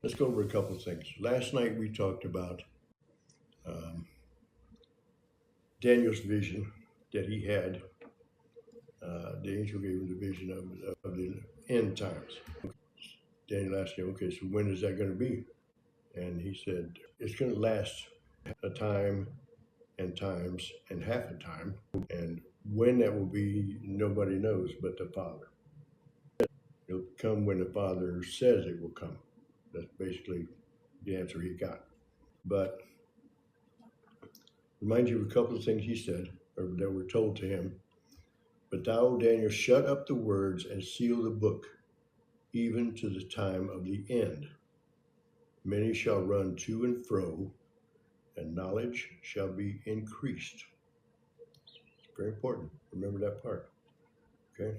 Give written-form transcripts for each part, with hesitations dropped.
Let's go over a couple of things. Last night we talked about um, Daniel's vision that he had. The angel gave him the vision of the end times. Daniel asked him, okay, so when is that going to be? And he said, it's going to last a time and times and half a time. And when that will be, nobody knows but the Father. It'll come when the Father says it will come. That's basically the answer he got. But remind you of a couple of things he said, or that were told to him. But thou, Daniel, shut up the words and seal the book, even to the time of the end. Many shall run to and fro, and knowledge shall be increased. It's very important. Remember that part. Okay?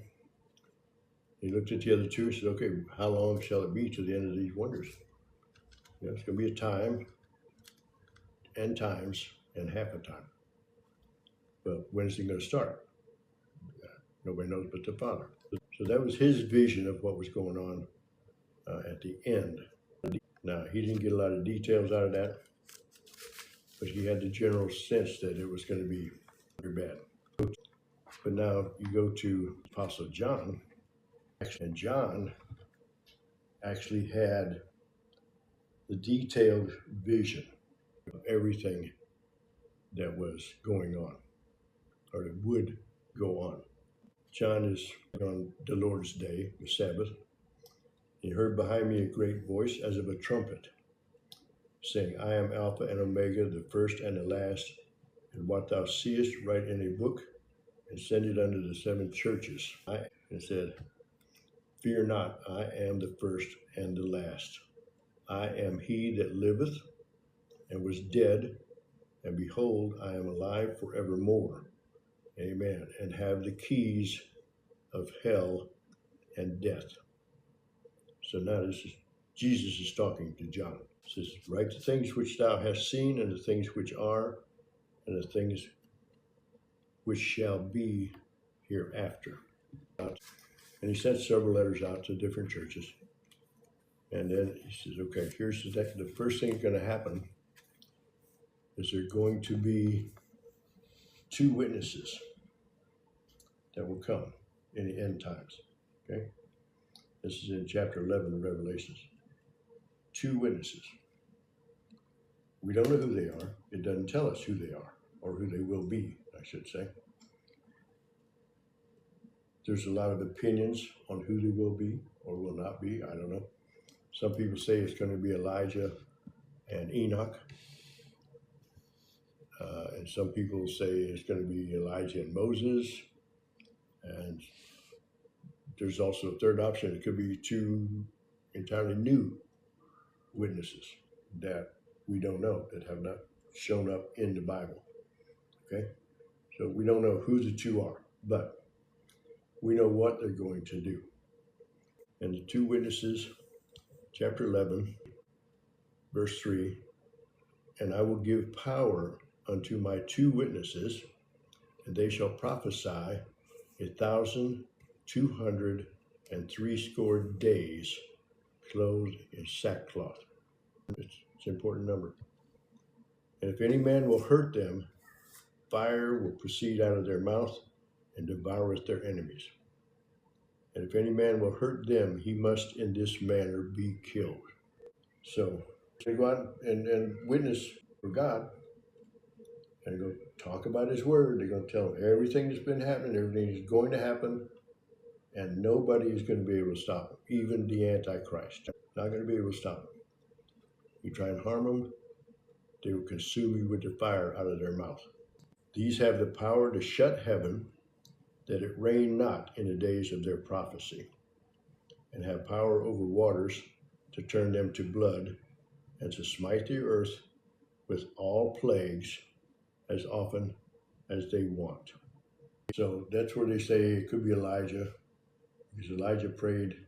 He looked at the other two and said, okay, how long shall it be to the end of these wonders? It's going to be a time and times and half a time. But when is it going to start? Nobody knows but the Father. So that was his vision of what was going on at the end. Now, he didn't get a lot of details out of that, but he had the general sense that it was going to be very bad. But now you go to Apostle John, and John actually had the detailed vision of everything that was going on, or that would go on. John is on the Lord's day, the Sabbath. He heard behind me a great voice as of a trumpet, saying, I am Alpha and Omega, the first and the last, and what thou seest write in a book, and send it unto the seven churches. And said, fear not, I am the first and the last. I am he that liveth and was dead, and behold, I am alive forevermore. Amen. And have the keys of hell and death. So now Jesus is talking to John. He says, write the things which thou hast seen, and the things which are, and the things which shall be hereafter. And he sent several letters out to different churches. And then he says, okay, here's the first thing that's going to happen is there going to be two witnesses that will come in the end times. Okay? This is in chapter 11 of Revelations. Two witnesses. We don't know who they are. It doesn't tell us who they are, or who they will be, I should say. There's a lot of opinions on who they will be or will not be. I don't know. Some people say it's going to be Elijah and Enoch. And some people say it's going to be Elijah and Moses. And there's also a third option. It could be two entirely new witnesses that we don't know, that have not shown up in the Bible. Okay? So we don't know who the two are, but we know what they're going to do. And the two witnesses, chapter 11, verse 3, and I will give power unto my two witnesses, and they shall prophesy 1,260 days, clothed in sackcloth. It's an important number. And if any man will hurt them, fire will proceed out of their mouth and devoureth their enemies. And if any man will hurt them, he must in this manner be killed. So they go out and witness for God, and go talk about his word. They're going to tell them everything that's been happening, everything is going to happen, and nobody is going to be able to stop them, even the Antichrist. Not going to be able to stop them. You try and harm them, they will consume you with the fire out of their mouth. These have the power to shut heaven, that it rain not in the days of their prophecy, and have power over waters to turn them to blood, and to smite the earth with all plagues as often as they want. So that's where they say it could be Elijah, because Elijah prayed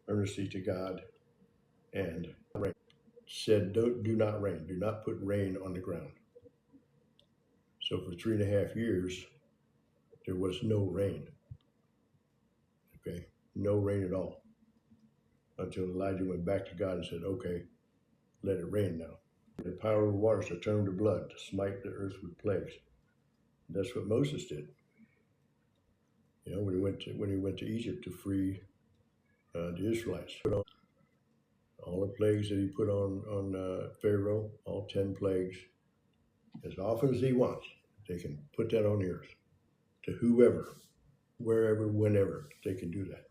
earnestly to God and said, do not rain, do not put rain on the ground. So for 3.5 years, there was no rain. Okay, no rain at all. until Elijah went back to God and said, okay, let it rain now. The power of waters to turn to blood, to smite the earth with plagues. That's what Moses did. You know, when he went to Egypt to free the Israelites. All the plagues that he put on Pharaoh, all 10 plagues, as often as he wants, they can put that on the earth to whoever, wherever, whenever they can do that.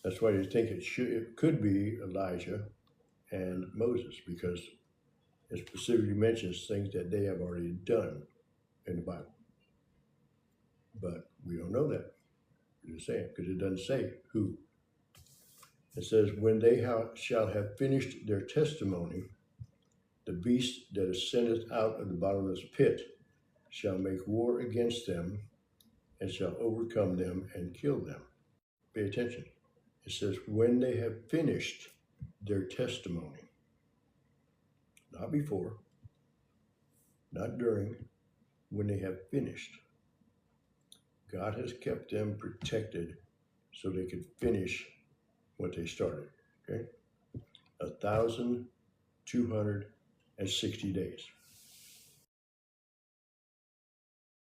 That's why you think it could be Elijah and Moses, because it specifically mentions things that they have already done in the Bible. But we don't know that. We're just saying, because it doesn't say who. It says, when they shall have finished their testimony, the beast that ascendeth out of the bottomless pit shall make war against them, and shall overcome them and kill them. Pay attention. It says, when they have finished their testimony. Not before, not during, when they have finished. God has kept them protected so they could finish what they started. Okay? 1,260 days.